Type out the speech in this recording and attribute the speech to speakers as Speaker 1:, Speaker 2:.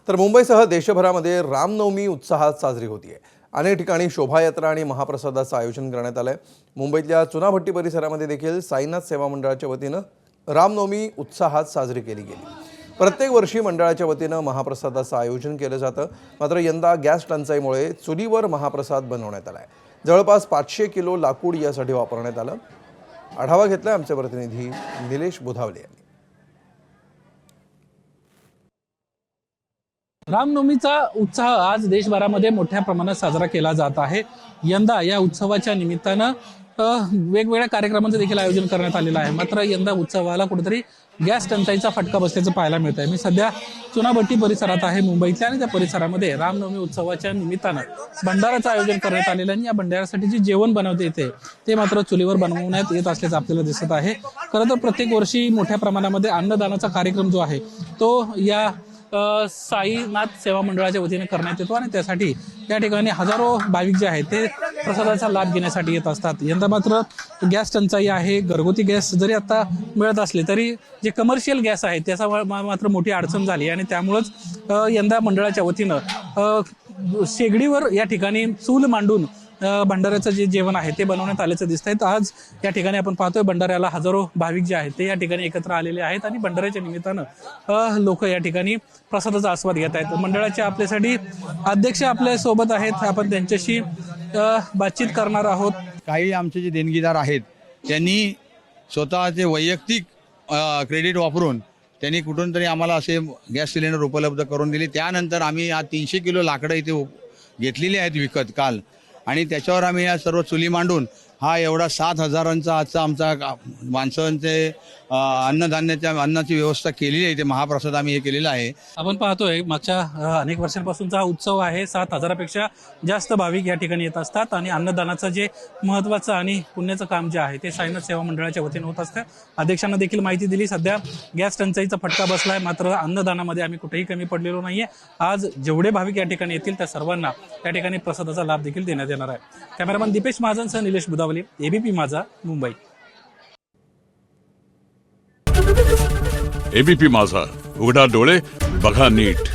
Speaker 1: तर मुंबईसह देशभरामध्ये रामनवमी उत्साहात साजरी होतीये। अनेक ठिकाणी शोभायात्रा आणि महाप्रसादाचं आयोजन करण्यात आलंय। मुंबईतल्या चुनाभट्टी परिसरामध्ये देखील साईनाथ सेवा मंडळाच्या वतीनं रामनवमी उत्साहात साजरी केली गेली। प्रत्येक वर्षी मंडळाच्या वतीनं महाप्रसादाचं आयोजन केलं जातं, मात्र यंदा गॅस टंचाईमुळे चुलीवर महाप्रसाद बनवण्यात आलाय। जवळपास 500 किलो लाकूड यासाठी वापरण्यात आलं। आढावा घेतलाय आमचे प्रतिनिधी निलेश बुधावले यांनी।
Speaker 2: रामनवमीचा उत्साह आज देशभरामध्ये मोठ्या प्रमाणात साजरा केला जात आहे। यंदा या उत्सवाच्या निमित्तानं वेगवेगळ्या कार्यक्रमांचं देखील आयोजन करण्यात आलेलं आहे। मात्र यंदा उत्सवाला कुठेतरी गॅस टंचाईचा फटका बसल्याचं पाहायला मिळत आहे। मी सध्या चुनाभट्टी परिसरात आहे मुंबईतल्या, आणि त्या परिसरामध्ये रामनवमी उत्सवाच्या निमित्तानं भंडाराचं आयोजन करण्यात आलेलं आहे। या भंडारासाठी जे जेवण बनवते येते ते मात्र चुलीवर बनवण्यात येत असल्याचं आपल्याला दिसत आहे। खरं तर प्रत्येक वर्षी मोठ्या प्रमाणामध्ये अन्नदानाचा कार्यक्रम जो आहे तो या साईनाथ सेवा मंडळाच्या वतीने करण्यात येतो, आणि त्यासाठी या ठिकाणी हजारो भाविक जे आहेत ते प्रसादाचा लाभ घेण्यासाठी येत असतात। यंदा मात्र गॅस टंचाई आहे। घरगुती गॅस जरी आता मिळत असले तरी जे कमर्शियल गॅस आहे त्याचा मात्र मोठी अडचण झाली, आणि त्यामुळेच यंदा मंडळाच्या वतीनं शेगडीवर या ठिकाणी चूल मांडून भंडाऱ्याचं जे जेवण आहे ते बनवण्यात आल्याचं दिसतंय। आज या ठिकाणी आपण पाहतोय भंडाऱ्याला हजारो भाविक जे आहेत ते या ठिकाणी एकत्र आलेले आहेत, आणि भंडाऱ्याच्या निमित्तानं लोक या ठिकाणी प्रसादाचा आस्वाद घेत आहेत। मंडळाचे आपल्यासाठी अध्यक्ष आपल्या सोबत आहेत, आपण त्यांच्याशी बातचीत करणार आहोत।
Speaker 3: काही आमचे जे देणगीदार आहेत त्यांनी स्वतःचे वैयक्तिक क्रेडिट वापरून त्यांनी कुठून तरी आम्हाला असे गॅस सिलेंडर उपलब्ध करून दिले। त्यानंतर आम्ही आज 300 किलो लाकडं इथे घेतलेली आहेत विकत काल, आणि त्याच्यावर आम्ही या सर्व चुली मांडून हा एवढा 7,000चा आजचा आमचा माणसांचे अन्नाची व्यवस्था केलेली आहे। ते महाप्रसाद आम्ही हे केलेला आहे।
Speaker 2: आपण पाहतोय मागच्या अनेक वर्षांपासूनचा हा उत्सव आहे। 7,000पेक्षा जास्त भाविक या ठिकाणी येत असतात, आणि अन्नदानाचं जे महत्त्वाचं आणि पुण्याचं काम जे आहे ते साईनाथ सेवा मंडळाच्या वतीने होत असतं। अध्यक्षांना देखील माहिती दिली, सध्या गॅस टंचाईचा फटका बसलाय, मात्र अन्नदानामध्ये आम्ही कुठेही कमी पडलेलो नाहीये। आज जेवढे भाविक या ठिकाणी येतील त्या सर्वांना या ठिकाणी प्रसादाचा लाभ देखील देण्यात येणार आहे। कॅमेरामॅन दीपेश महाजनसह निलेश बुधावले, एबीपी माझा, मुंबई।
Speaker 4: एबीपी माझा, उघडा डोळे बघा नीट।